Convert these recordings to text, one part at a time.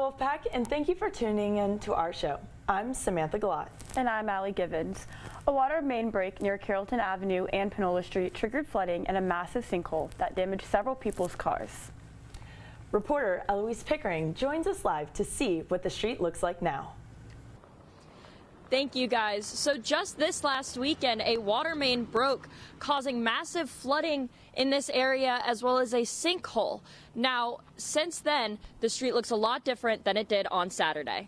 Wolfpack, and thank you for tuning in to our show. I'm Samantha Gallat. And I'm Allie Givens. A water main break near Carrollton Avenue and Panola Street triggered flooding and a massive sinkhole that damaged several people's cars. Reporter Eloise Pickering joins us live to see what the street looks like now. Thank you, guys. So just this last weekend, a water main broke, causing massive flooding in this area as well as a sinkhole. Now, since then, the street looks a lot different than it did on Saturday.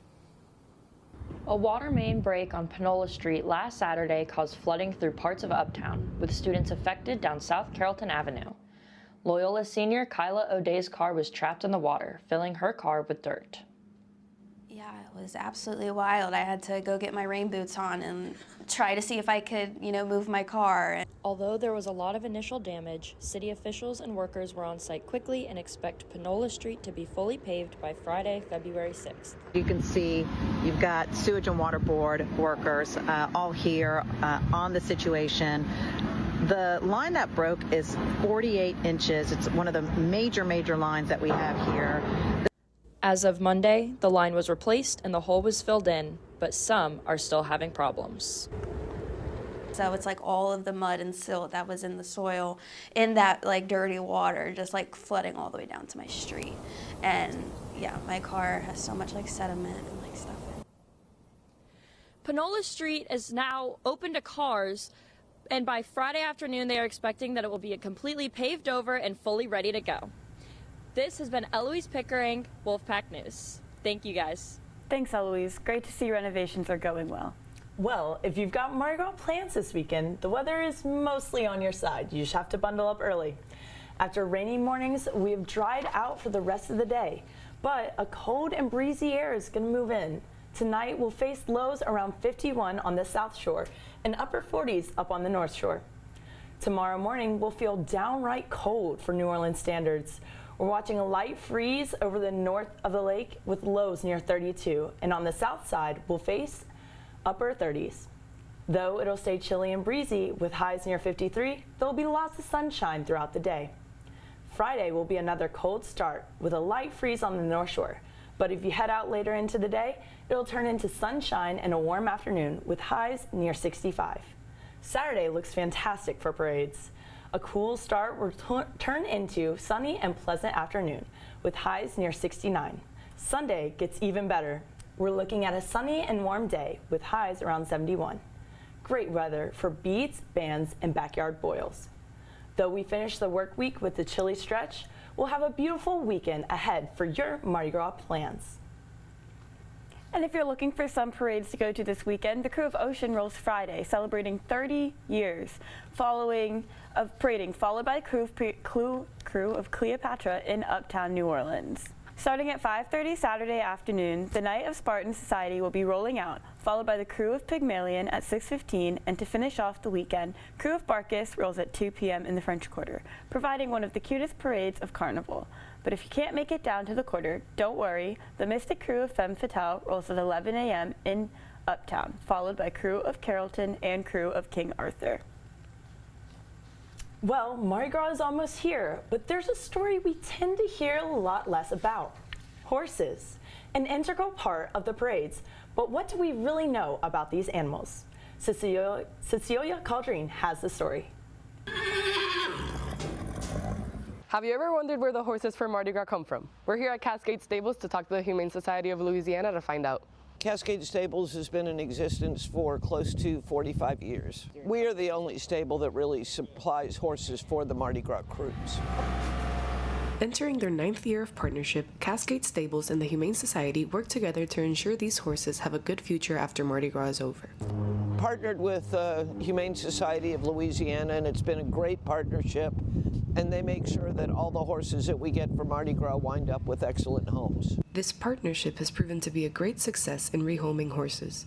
A water main break on Panola Street last Saturday caused flooding through parts of Uptown, with students affected down South Carrollton Avenue. Loyola senior Kyla O'Day's car was trapped in the water, filling her car with dirt. Yeah, it was absolutely wild. I had to go get my rain boots on and try to see if I could, move my car. Although there was a lot of initial damage, city officials and workers were on site quickly and expect Panola Street to be fully paved by Friday, February 6th. You can see you've got sewage and water board workers all here on the situation. The line that broke is 48 inches. It's one of the major lines that we have here. As of Monday, the line was replaced and the hole was filled in, but some are still having problems. So it's like all of the mud and silt that was in the soil in that dirty water just flooding all the way down to my street. And yeah, my car has so much sediment and stuff in it. Panola Street is now open to cars, and by Friday afternoon they are expecting that it will be completely paved over and fully ready to go. This has been Eloise Pickering, Wolfpack News. Thank you, guys. Thanks, Eloise. Great to see renovations are going well. Well, if you've got Mardi Gras plans this weekend, the weather is mostly on your side. You just have to bundle up early. After rainy mornings, we have dried out for the rest of the day, but a cold and breezy air is going to move in. Tonight, we'll face lows around 51 on the South Shore and upper 40s up on the North Shore. Tomorrow morning, we'll feel downright cold for New Orleans standards. We're watching a light freeze over the north of the lake with lows near 32, and on the south side, we'll face upper 30s. Though it'll stay chilly and breezy with highs near 53, there'll be lots of sunshine throughout the day. Friday will be another cold start with a light freeze on the North Shore, but if you head out later into the day, it'll turn into sunshine and a warm afternoon with highs near 65. Saturday looks fantastic for parades. A cool start will turn into sunny and pleasant afternoon with highs near 69. Sunday gets even better. We're looking at a sunny and warm day with highs around 71. Great weather for beads, bands, and backyard boils. Though we finish the work week with the chilly stretch, we'll have a beautiful weekend ahead for your Mardi Gras plans. And if you're looking for some parades to go to this weekend, the Crew of Ocean rolls Friday, celebrating 30 years of parading, followed by the Crew of Cleopatra in Uptown New Orleans. Starting at 5:30 Saturday afternoon, the Knight of Spartan Society will be rolling out, followed by the Crew of Pygmalion at 6:15, and to finish off the weekend, Crew of Barcus rolls at 2 p.m. in the French Quarter, providing one of the cutest parades of Carnival. But if you can't make it down to the Quarter, don't worry, the Mystic Crew of Femme Fatale rolls at 11 a.m. in Uptown, followed by Crew of Carrollton and Crew of King Arthur. Well, Mardi Gras is almost here, but there's a story we tend to hear a lot less about. Horses, an integral part of the parades, but what do we really know about these animals? Cecilia Caldrine has the story. Have you ever wondered where the horses for Mardi Gras come from? We're here at Cascade Stables to talk to the Humane Society of Louisiana to find out. Cascade Stables has been in existence for close to 45 years. We are the only stable that really supplies horses for the Mardi Gras cruise. Entering their 9th year of partnership, Cascade Stables and the Humane Society work together to ensure these horses have a good future after Mardi Gras is over. Partnered with the Humane Society of Louisiana, and it's been a great partnership, and they make sure that all the horses that we get for Mardi Gras wind up with excellent homes. This partnership has proven to be a great success in rehoming horses.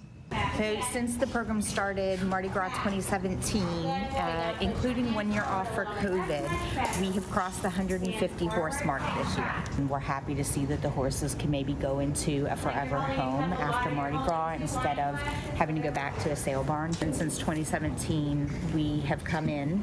So since the program started, Mardi Gras 2017, including 1 year off for COVID, we have crossed the 150 horse mark this year. And we're happy to see that the horses can maybe go into a forever home after Mardi Gras instead of having to go back to a sale barn. And since 2017, we have come in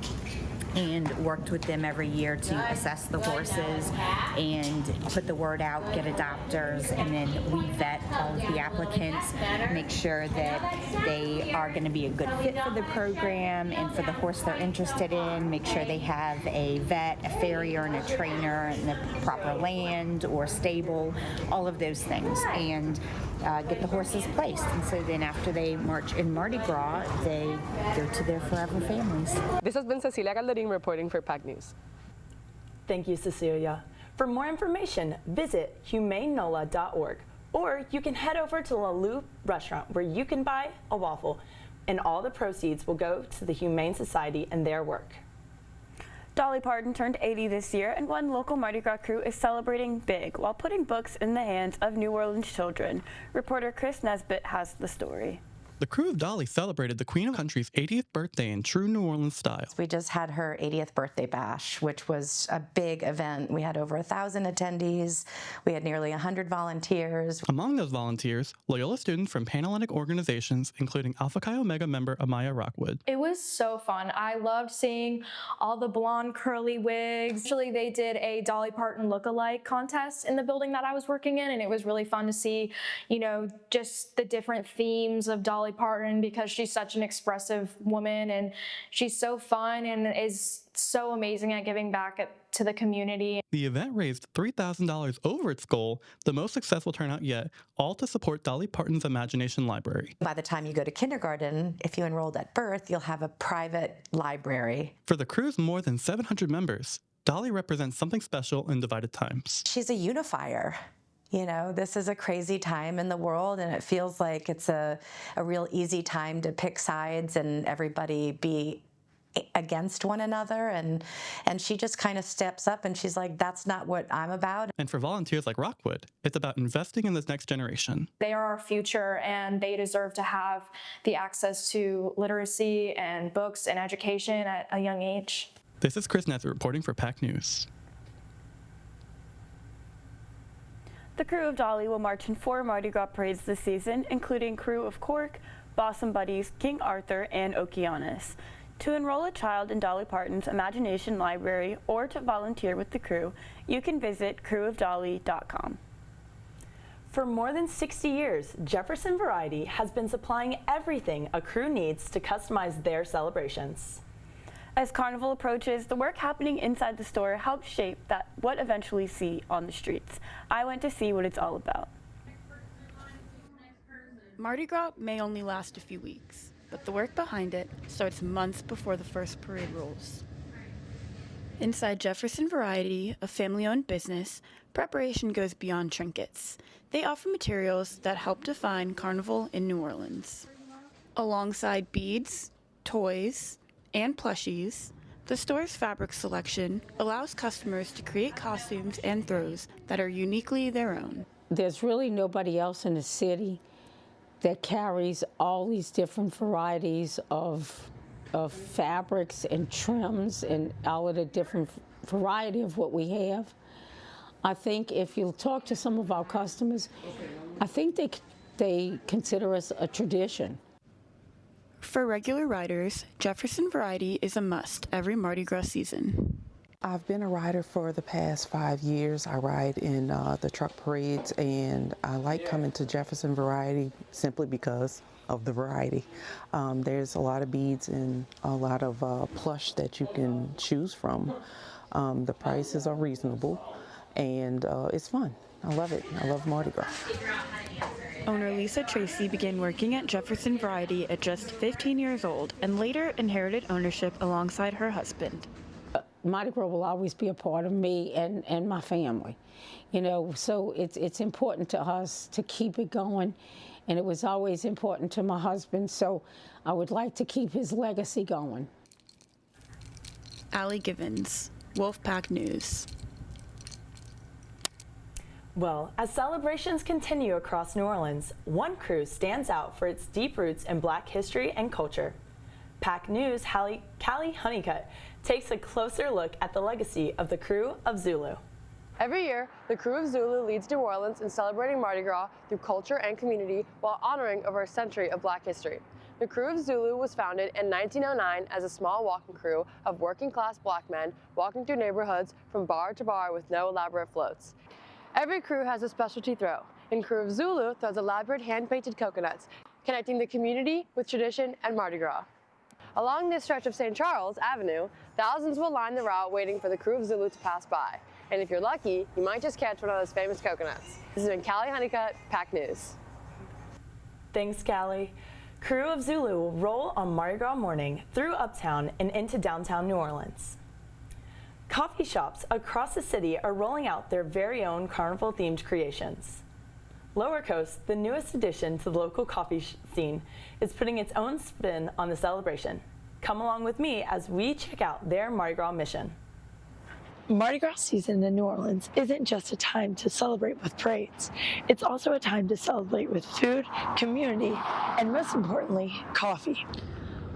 and worked with them every year to assess the horses and put the word out, get adopters, and then we vet all of the applicants, make sure that they are going to be a good fit for the program and for the horse they're interested in, make sure they have a vet, a farrier, and a trainer, and the proper land or stable, all of those things, and get the horses placed. And so then after they march in Mardi Gras, they go to their forever families. This has been Cecilia Calderin reporting for PAC News. Thank you, Cecilia. For more information, visit humanenola.org, or you can head over to La Loupe restaurant where you can buy a waffle, and all the proceeds will go to the Humane Society and their work. Dolly Parton turned 80 this year, and one local Mardi Gras crew is celebrating big while putting books in the hands of New Orleans children. Reporter Chris Nesbitt has the story. The crew of Dolly celebrated the Queen of Country's 80th birthday in true New Orleans style. We just had her 80th birthday bash, which was a big event. We had over 1,000 attendees. We had nearly 100 volunteers. Among those volunteers, Loyola students from Panhellenic organizations, including Alpha Chi Omega member Amaya Rockwood. It was so fun. I loved seeing all the blonde curly wigs. Actually, they did a Dolly Parton look-alike contest in the building that I was working in, and it was really fun to see, you know, just the different themes of Dolly Parton, because she's such an expressive woman and she's so fun and is so amazing at giving back to the community. The event raised $3,000 over its goal, the most successful turnout yet, all to support Dolly Parton's Imagination Library. By the time you go to kindergarten, if you enrolled at birth, you'll have a private library. For the crew's more than 700 members, Dolly represents something special in divided times. She's a unifier. You know, this is a crazy time in the world, and it feels like it's a real easy time to pick sides and everybody be against one another, and she just kind of steps up and she's like, that's not what I'm about. And for volunteers like Rockwood, it's about investing in this next generation. They are our future, and they deserve to have the access to literacy and books and education at a young age. This is Chris Nesbitt reporting for PAC News. The crew of Dolly will march in 4 Mardi Gras parades this season, including Crew of Cork, Bosom Buddies, King Arthur, and Okeanos. To enroll a child in Dolly Parton's Imagination Library or to volunteer with the crew, you can visit crewofdolly.com. For more than 60 years, Jefferson Variety has been supplying everything a crew needs to customize their celebrations. As Carnival approaches, the work happening inside the store helps shape what eventually see on the streets. I went to see what it's all about. Mardi Gras may only last a few weeks, but the work behind it starts months before the first parade rolls. Inside Jefferson Variety, a family-owned business, preparation goes beyond trinkets. They offer materials that help define Carnival in New Orleans. Alongside beads, toys, and plushies, the store's fabric selection allows customers to create costumes and throws that are uniquely their own. There's really nobody else in the city that carries all these different varieties of fabrics and trims and all of the different variety of what we have. I think if you talk to some of our customers, I think they consider us a tradition. For regular riders, Jefferson Variety is a must every Mardi Gras season. I've been a rider for the past 5 years. I ride in the truck parades, and I like coming to Jefferson Variety simply because of the variety. There's a lot of beads and a lot of plush that you can choose from. The prices are reasonable, and it's fun. I love it. I love Mardi Gras. Owner Lisa Tracy began working at Jefferson Variety at just 15 years old and later inherited ownership alongside her husband. Mardi Gras will always be a part of me and my family, you know, so it's important to us to keep it going, and it was always important to my husband, so I would like to keep his legacy going. Allie Givens, Wolfpack News. Well, as celebrations continue across New Orleans, one crew stands out for its deep roots in Black history and culture. PAC News' Callie Honeycutt takes a closer look at the legacy of the Crew of Zulu. Every year, the Crew of Zulu leads New Orleans in celebrating Mardi Gras through culture and community while honoring over a century of Black history. The Crew of Zulu was founded in 1909 as a small walking crew of working-class black men walking through neighborhoods from bar to bar with no elaborate floats. Every crew has a specialty throw, and Crew of Zulu throws elaborate hand-painted coconuts, connecting the community with tradition and Mardi Gras. Along this stretch of St. Charles Avenue, thousands will line the route waiting for the Crew of Zulu to pass by. And if you're lucky, you might just catch one of those famous coconuts. This has been Callie Honeycutt, PAC News. Thanks, Callie. Crew of Zulu will roll on Mardi Gras morning through Uptown and into downtown New Orleans. Coffee shops across the city are rolling out their very own carnival-themed creations. Lower Coast, the newest addition to the local coffee scene, is putting its own spin on the celebration. Come along with me as we check out their Mardi Gras mission. Mardi Gras season in New Orleans isn't just a time to celebrate with parades. It's also a time to celebrate with food, community, and most importantly, coffee.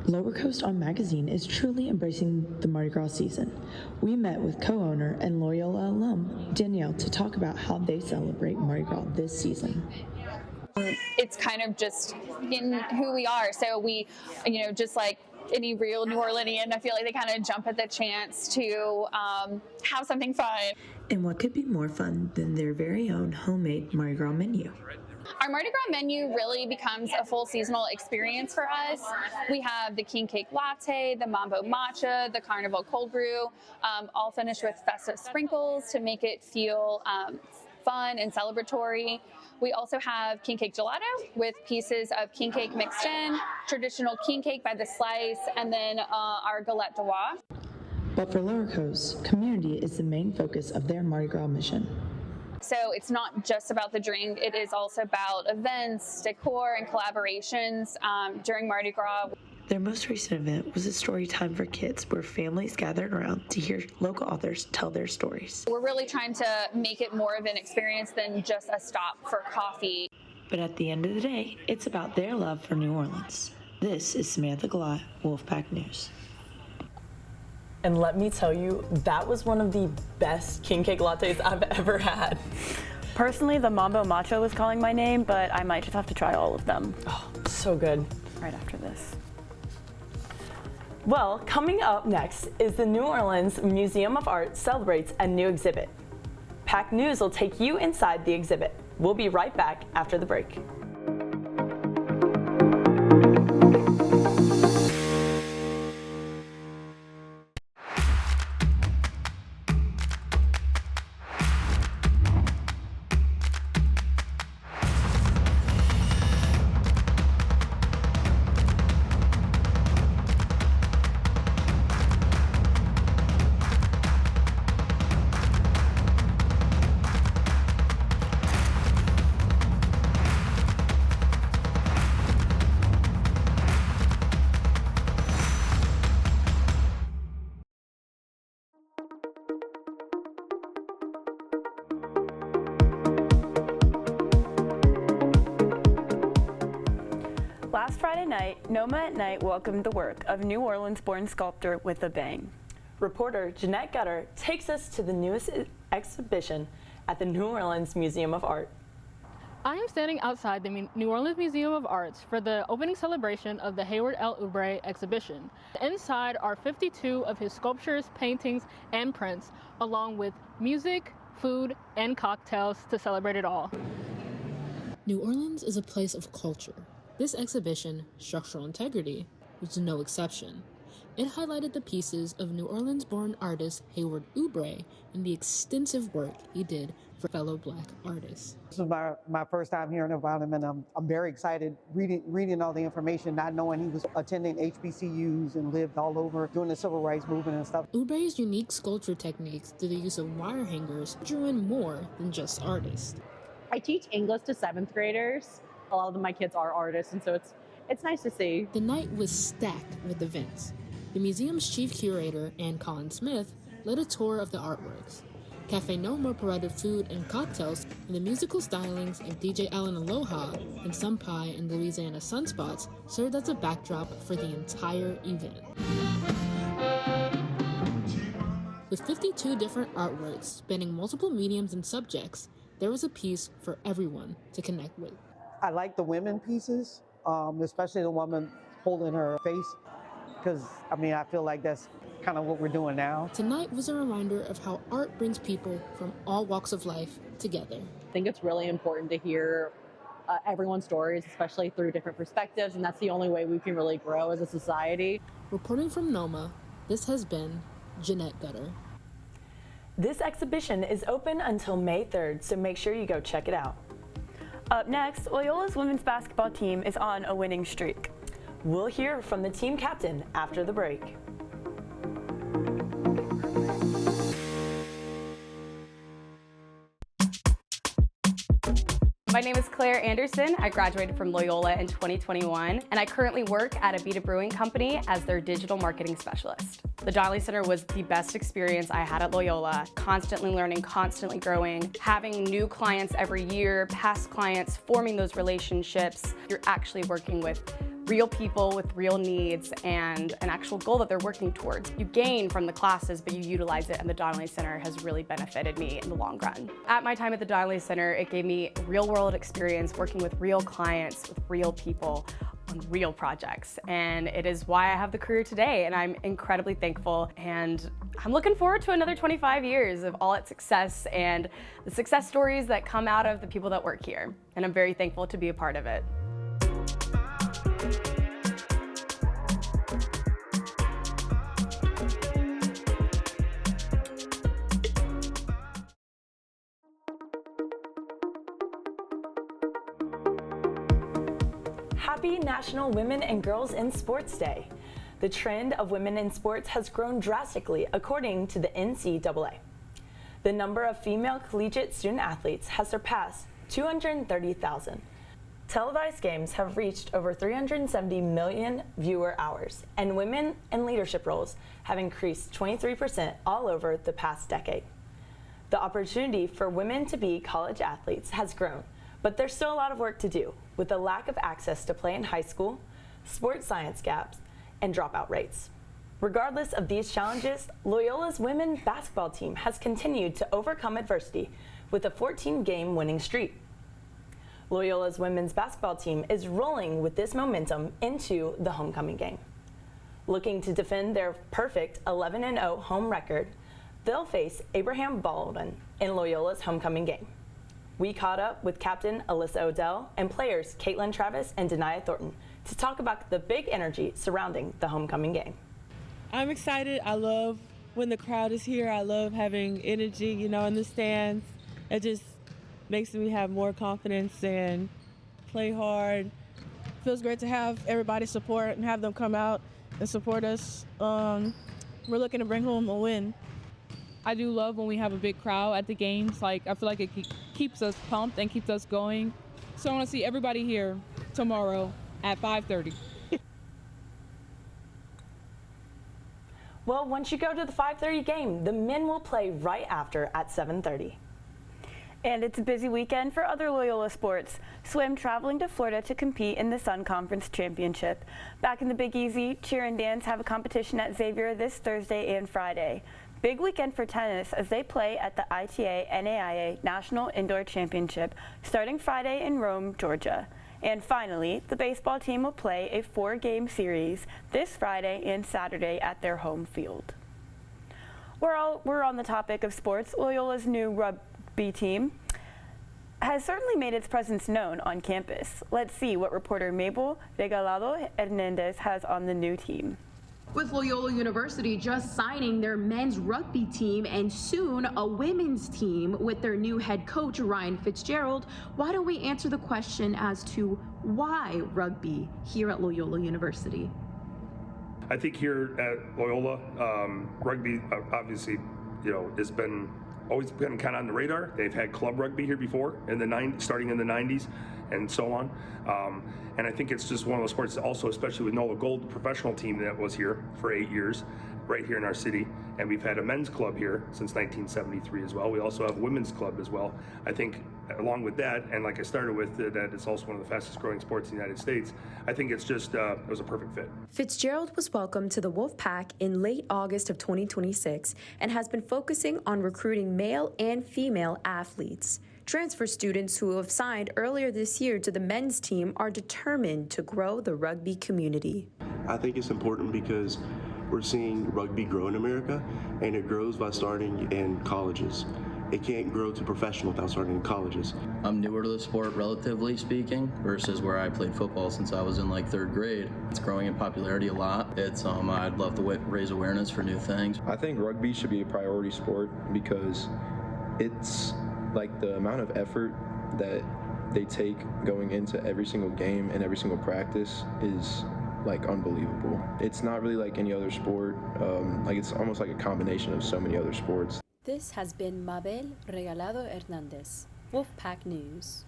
Lower Coast On Magazine is truly embracing the Mardi Gras season. We met with co-owner and Loyola alum, Danielle, to talk about how they celebrate Mardi Gras this season. It's kind of just in who we are. So we, just like any real New Orleanian, I feel like they kind of jump at the chance to have something fun. And what could be more fun than their very own homemade Mardi Gras menu? Our Mardi Gras menu really becomes a full seasonal experience for us. We have the king cake latte, the mambo matcha, the carnival cold brew, all finished with festive sprinkles to make it feel fun and celebratory. We also have king cake gelato with pieces of king cake mixed in, traditional king cake by the slice, and then our galette de roi. But for Lower Coast, community is the main focus of their Mardi Gras mission. So it's not just about the drink, it is also about events, decor, and collaborations during Mardi Gras. Their most recent event was a story time for kids where families gathered around to hear local authors tell their stories. We're really trying to make it more of an experience than just a stop for coffee. But at the end of the day, it's about their love for New Orleans. This is Samantha Glott, Wolfpack News. And let me tell you, that was one of the best king cake lattes I've ever had. Personally, the mambo matcha was calling my name, but I might just have to try all of them. Oh, so good. Right after this. Well, coming up next is the New Orleans Museum of Art celebrates a new exhibit. PAC News will take you inside the exhibit. We'll be right back after the break. Last Friday night, Noma at Night welcomed the work of New Orleans-born sculptor with a bang. Reporter Jeanette Gutter takes us to the newest exhibition at the New Orleans Museum of Art. I am standing outside the New Orleans Museum of Arts for the opening celebration of the Hayward L. Oubre exhibition. Inside are 52 of his sculptures, paintings, and prints, along with music, food, and cocktails to celebrate it all. New Orleans is a place of culture. This exhibition, Structural Integrity, was no exception. It highlighted the pieces of New Orleans-born artist Hayward Oubre and the extensive work he did for fellow Black artists. This is my first time hearing about him, and I'm very excited reading all the information, not knowing he was attending HBCUs and lived all over during the civil rights movement and stuff. Oubre's unique sculpture techniques through the use of wire hangers drew in more than just artists. I teach English to 7th graders. A lot of my kids are artists, and so it's nice to see. The night was stacked with events. The museum's chief curator, Ann Collins Smith, led a tour of the artworks. Cafe Noma provided food and cocktails, and the musical stylings of DJ Allen Aloha and Sun Pie and Louisiana Sunspots served as a backdrop for the entire event. With 52 different artworks spanning multiple mediums and subjects, there was a piece for everyone to connect with. I like the women pieces, especially the woman holding her face, because, I mean, I feel like that's kind of what we're doing now. Tonight was a reminder of how art brings people from all walks of life together. I think it's really important to hear everyone's stories, especially through different perspectives, and that's the only way we can really grow as a society. Reporting from NOMA, this has been Jeanette Gutter. This exhibition is open until May 3rd, so make sure you go check it out. Up next, Loyola's women's basketball team is on a winning streak. We'll hear from the team captain after the break. My name is Claire Anderson. I graduated from Loyola in 2021, and I currently work at Abita Brewing Company as their digital marketing specialist. The Donnelly Center was the best experience I had at Loyola, constantly learning, constantly growing, having new clients every year, past clients, forming those relationships. You're actually working with real people with real needs and an actual goal that they're working towards. You gain from the classes, but you utilize it, and the Donnelly Center has really benefited me in the long run. At my time at the Donnelly Center, it gave me real-world experience working with real clients, with real people, on real projects, and it is why I have the career today, and I'm incredibly thankful, and I'm looking forward to another 25 years of all its success and the success stories that come out of the people that work here, and I'm very thankful to be a part of it. Happy National Women and Girls in Sports Day. The trend of women in sports has grown drastically according to the NCAA. The number of female collegiate student athletes has surpassed 230,000. Televised games have reached over 370 million viewer hours, and women in leadership roles have increased 23% all over the past decade. The opportunity for women to be college athletes has grown, but there's still a lot of work to do with the lack of access to play in high school, sports science gaps, and dropout rates. Regardless of these challenges, Loyola's women's basketball team has continued to overcome adversity with a 14-game winning streak. Loyola's women's basketball team is rolling with this momentum into the homecoming game. Looking to defend their perfect 11-0 home record, they'll face Abraham Baldwin in Loyola's homecoming game. We caught up with Captain Alyssa Odell and players Caitlin Travis and Denia Thornton to talk about the big energy surrounding the homecoming game. I'm excited. I love when the crowd is here. I love having energy, in the stands. It just makes me have more confidence and play hard. Feels great to have everybody's support and have them come out and support us. We're looking to bring home a win. I do love when we have a big crowd at the games. I feel like it keeps us pumped and keeps us going. So I want to see everybody here tomorrow at 5:30. Well, once you go to the 5:30 game, the men will play right after at 7:30. And it's a busy weekend for other Loyola sports. Swim traveling to Florida to compete in the Sun Conference Championship. Back in the Big Easy, cheer and dance have a competition at Xavier this Thursday and Friday. Big weekend for tennis as they play at the ITA NAIA National Indoor Championship starting Friday in Rome, Georgia. And finally, the baseball team will play a 4-game series this Friday and Saturday at their home field. We're on the topic of sports. Loyola's new rugby team has certainly made its presence known on campus. Let's see what reporter Mabel Regalado Hernandez has on the new team. With Loyola University just signing their men's rugby team and soon a women's team with their new head coach, Ryan Fitzgerald, why don't we answer the question as to why rugby here at Loyola University? I think here at Loyola, rugby obviously, it's always been kind of on the radar. They've had club rugby here before starting in the 90s and so on. And I think it's just one of those sports also, especially with Nola Gold, the professional team that was here for 8 years, right here in our city. And we've had a men's club here since 1973 as well. We also have a women's club as well. I think along with that, and like I started with, that it's also one of the fastest growing sports in the United States, I think it's just, it was a perfect fit. Fitzgerald was welcomed to the Wolfpack in late August of 2026 and has been focusing on recruiting male and female athletes. Transfer students who have signed earlier this year to the men's team are determined to grow the rugby community. I think it's important because we're seeing rugby grow in America, and it grows by starting in colleges. It can't grow to professional without starting in colleges. I'm newer to the sport, relatively speaking, versus where I played football since I was in like 3rd grade. It's growing in popularity a lot. I'd love to raise awareness for new things. I think rugby should be a priority sport because it's like the amount of effort that they take going into every single game and every single practice is like unbelievable. It's not really like any other sport. It's almost like a combination of so many other sports. This has been Mabel Regalado Hernandez, Wolfpack News.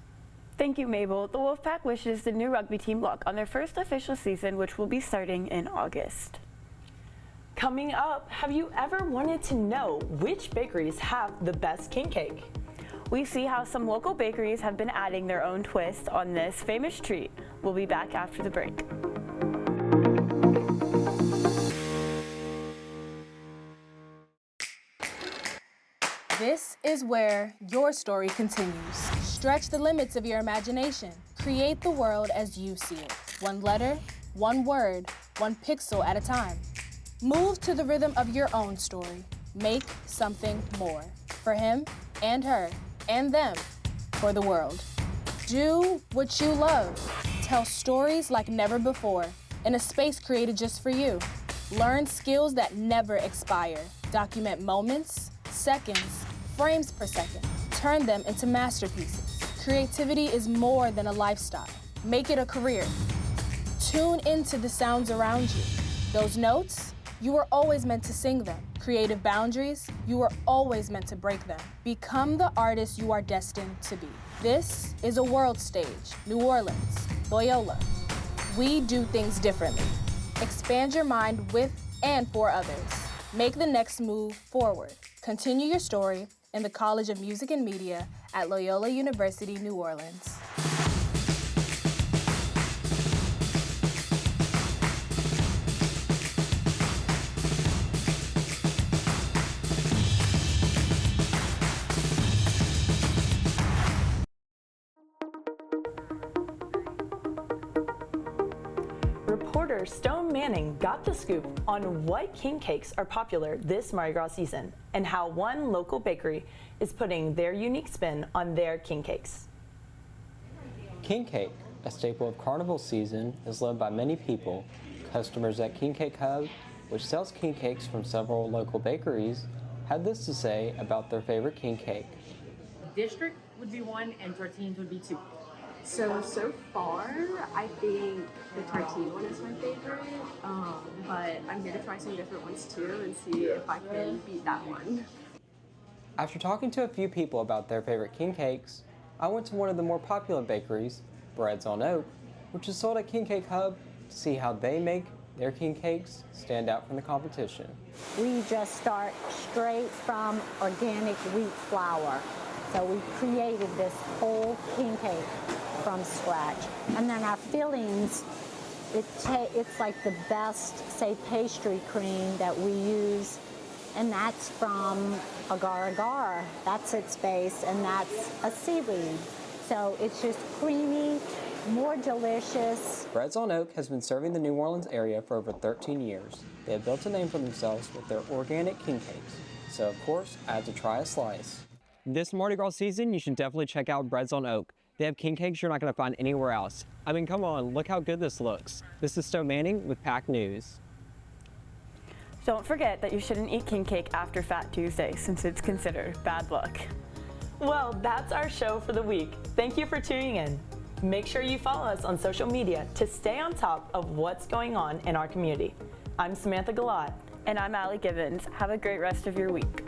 Thank you, Mabel. The Wolfpack wishes the new rugby team luck on their first official season, which will be starting in August. Coming up, have you ever wanted to know which bakeries have the best king cake? We see how some local bakeries have been adding their own twist on this famous treat. We'll be back after the break. This is where your story continues. Stretch the limits of your imagination. Create the world as you see it. One letter, one word, one pixel at a time. Move to the rhythm of your own story. Make something more. For him and her and them. For the world. Do what you love. Tell stories like never before. In a space created just for you. Learn skills that never expire. Document moments, seconds, frames per second. Turn them into masterpieces. Creativity is more than a lifestyle. Make it a career. Tune into the sounds around you. Those notes, you were always meant to sing them. Creative boundaries, you were always meant to break them. Become the artist you are destined to be. This is a world stage. New Orleans, Loyola. We do things differently. Expand your mind with and for others. Make the next move forward. Continue your story in the College of Music and Media at Loyola University, New Orleans. Reporter Stone Manning got the scoop on what king cakes are popular this Mardi Gras season and how one local bakery is putting their unique spin on their king cakes. King cake, a staple of carnival season, is loved by many people. Customers at King Cake Hub, which sells king cakes from several local bakeries, had this to say about their favorite king cake. District would be 1 and Tortines would be 2. So far, I think the tartine one is my favorite, but I'm here to try some different ones too and see if I can beat that one. After talking to a few people about their favorite king cakes, I went to one of the more popular bakeries, Breads on Oak, which is sold at King Cake Hub, to see how they make their king cakes stand out from the competition. We just start straight from organic wheat flour. So we created this whole king cake from scratch. And then our fillings, it's like the best, say, pastry cream that we use, and that's from agar-agar. That's its base, and that's a seaweed. So it's just creamy, more delicious. Breads on Oak has been serving the New Orleans area for over 13 years. They have built a name for themselves with their organic king cakes. So of course, I had to try a slice. This Mardi Gras season, you should definitely check out Breads on Oak. They have king cakes you're not going to find anywhere else. I mean, come on, look how good this looks. This is Stone Manning with PAC News. Don't forget that you shouldn't eat king cake after Fat Tuesday, since it's considered bad luck. Well, that's our show for the week. Thank you for tuning in. Make sure you follow us on social media to stay on top of what's going on in our community. I'm Samantha Galat. And I'm Allie Gibbons. Have a great rest of your week.